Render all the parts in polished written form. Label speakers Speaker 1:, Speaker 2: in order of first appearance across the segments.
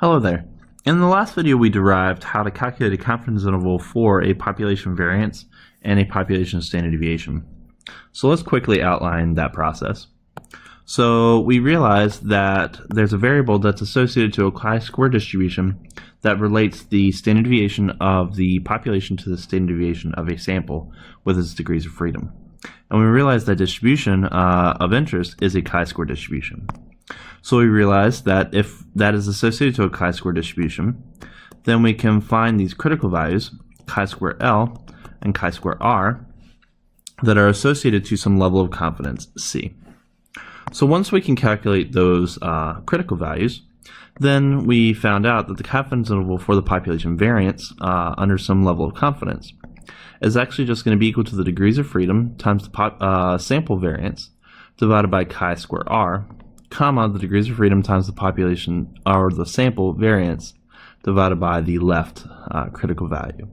Speaker 1: Hello there. In the last video we derived how to calculate a confidence interval for a population variance and a population standard deviation. So let's quickly outline that process. So we realized that there's a variable that's associated to a chi-square distribution that relates the standard deviation of the population to the standard deviation of a sample with its degrees of freedom. And we realized that distribution of interest is a chi-square distribution. So we realized that if that is associated to a chi-square distribution, then we can find these critical values, chi-square L and chi-square R, that are associated to some level of confidence C. So once we can calculate those critical values, then we found out that the confidence interval for the population variance under some level of confidence is actually just going to be equal to the degrees of freedom times the sample variance divided by chi-square R, comma, the degrees of freedom times the population or the sample variance divided by the left critical value.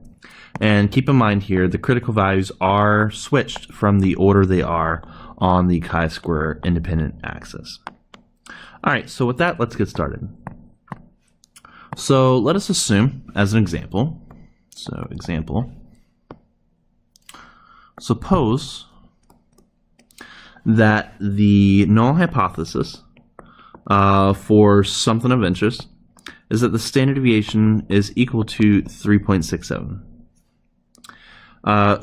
Speaker 1: And keep in mind here, the critical values are switched from the order they are on the chi-square independent axis. Alright, so with that, let's get started. So let us assume, as an example, suppose that the null hypothesis for something of interest is that the standard deviation is equal to 3.67.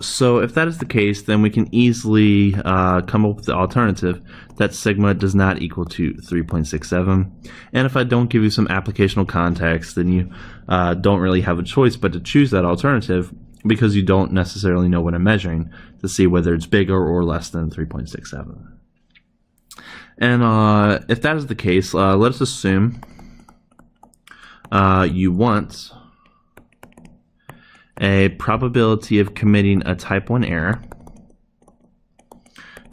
Speaker 1: So if that is the case, then we can easily come up with the alternative that sigma does not equal to 3.67. And if I don't give you some applicational context, then you don't really have a choice but to choose that alternative because you don't necessarily know what I'm measuring to see whether it's bigger or less than 3.67. And if that is the case, let us assume you want a probability of committing a type 1 error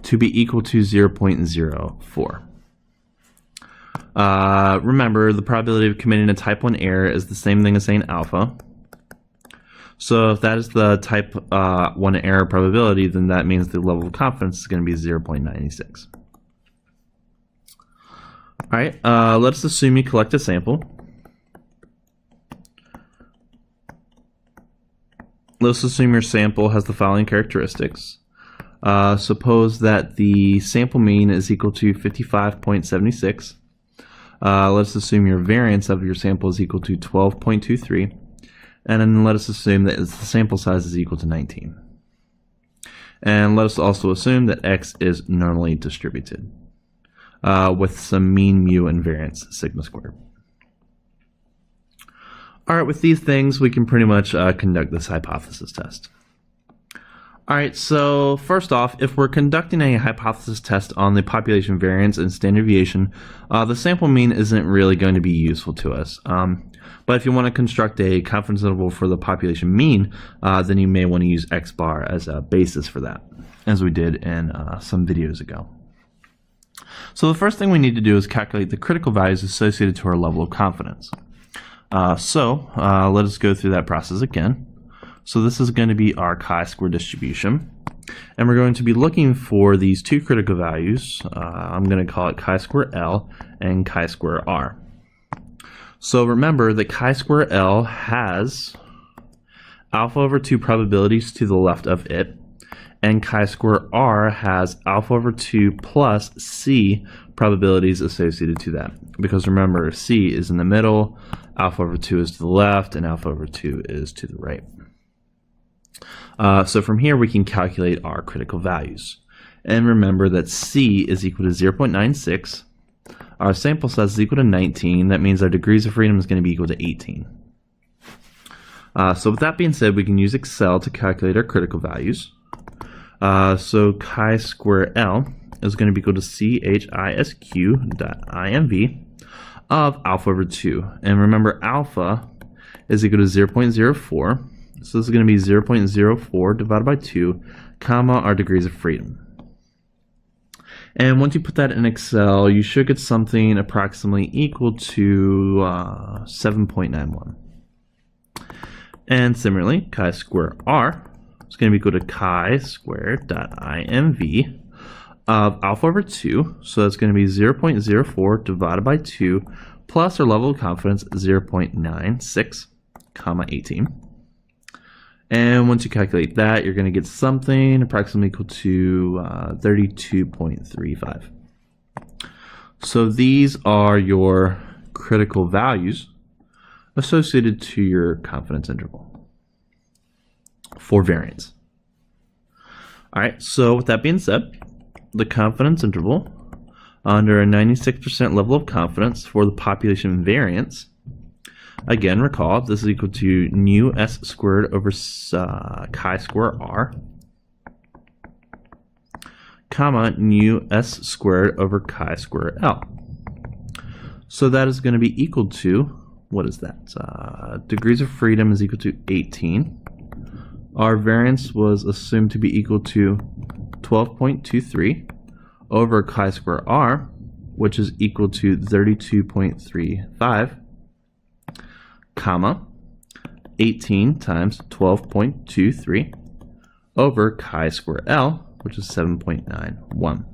Speaker 1: to be equal to 0.04. Remember, the probability of committing a type 1 error is the same thing as saying alpha. So if that is the type 1 error probability, then that means the level of confidence is going to be 0.96. Alright, let's assume you collect a sample. Let's assume your sample has the following characteristics. Suppose that the sample mean is equal to 55.76. Let's assume your variance of your sample is equal to 12.23. And then let us assume that the sample size is equal to 19. And let us also assume that X is normally distributed with some mean mu and variance sigma squared. Alright, with these things, we can pretty much conduct this hypothesis test. Alright, so first off, if we're conducting a hypothesis test on the population variance and standard deviation, the sample mean isn't really going to be useful to us. But if you want to construct a confidence interval for the population mean, then you may want to use X bar as a basis for that, as we did in some videos ago. So the first thing we need to do is calculate the critical values associated to our level of confidence. Let us go through that process again. So this is going to be our chi-square distribution, and we're going to be looking for these two critical values. I'm going to call it chi-square L and chi-square R. So remember that chi-square L has alpha over 2 probabilities to the left of it, and chi-square R has alpha over 2 plus C probabilities associated to that. Because remember, C is in the middle, alpha over 2 is to the left, and alpha over 2 is to the right. So from here, we can calculate our critical values. And remember that C is equal to 0.96. Our sample size is equal to 19. That means our degrees of freedom is going to be equal to 18. So with that being said, we can use Excel to calculate our critical values. So chi-square L is going to be equal to CHISQ.IMV of alpha over 2. And remember, alpha is equal to 0.04. So this is going to be 0.04 divided by 2, comma, our degrees of freedom. And once you put that in Excel, you should get something approximately equal to 7.91. And similarly, chi-square R is going to be equal to chi-square.IMV of alpha over 2. So that's going to be 0.04 divided by 2 plus our level of confidence 0.96, comma 18. And once you calculate that, you're going to get something approximately equal to 32.35. So these are your critical values associated to your confidence interval for variance. All right, so with that being said, the confidence interval under a 96% level of confidence for the population variance, again, recall this is equal to nu s squared over chi square r, comma nu s squared over chi square l. So that is going to be equal to, what is that? Degrees of freedom is equal to 18. Our variance was assumed to be equal to 12.23 over chi square r, which is equal to 32.35, comma 18 times 12.23 over chi square l, which is 7.91.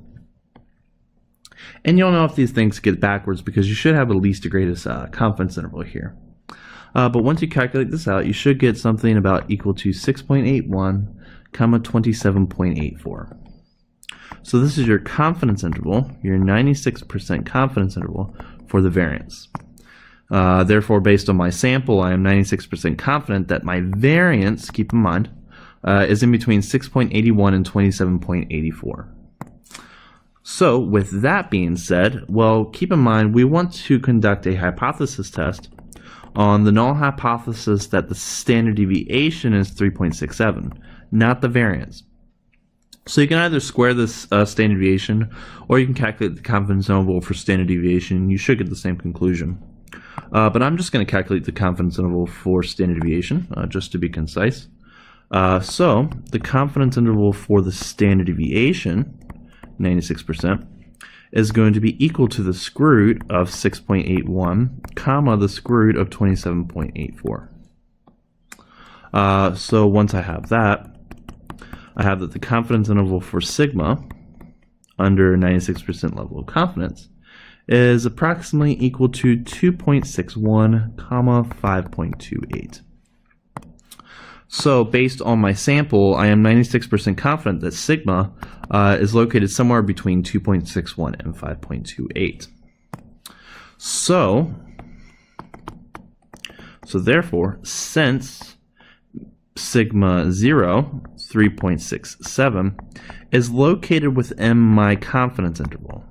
Speaker 1: And you'll know if these things get backwards because you should have at least a greatest confidence interval here. But once you calculate this out, you should get something about equal to 6.81, comma 27.84. So this is your confidence interval, your 96% confidence interval for the variance. Therefore, based on my sample, I am 96% confident that my variance, keep in mind, is in between 6.81 and 27.84. So with that being said, well, keep in mind we want to conduct a hypothesis test on the null hypothesis that the standard deviation is 3.67, not the variance. So you can either square this standard deviation, or you can calculate the confidence interval for standard deviation. You should get the same conclusion. But I'm just going to calculate the confidence interval for standard deviation, just to be concise. So the confidence interval for the standard deviation, 96%, is going to be equal to the square root of 6.81, comma the square root of 27.84. So once I have that, I have that the confidence interval for sigma under 96% level of confidence is approximately equal to 2.61, comma 5.28. So based on my sample, I am 96% confident that sigma is located somewhere between 2.61 and 5.28. So therefore, since sigma 0, 3.67, is located within my confidence interval,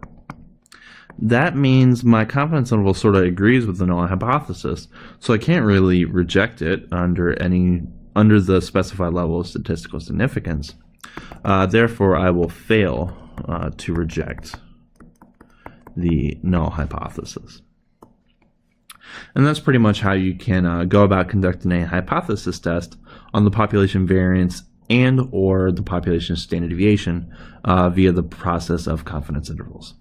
Speaker 1: that means my confidence interval sort of agrees with the null hypothesis, so I can't really reject it under the specified level of statistical significance. Therefore, I will fail to reject the null hypothesis. And that's pretty much how you can go about conducting a hypothesis test on the population variance and or the population standard deviation via the process of confidence intervals.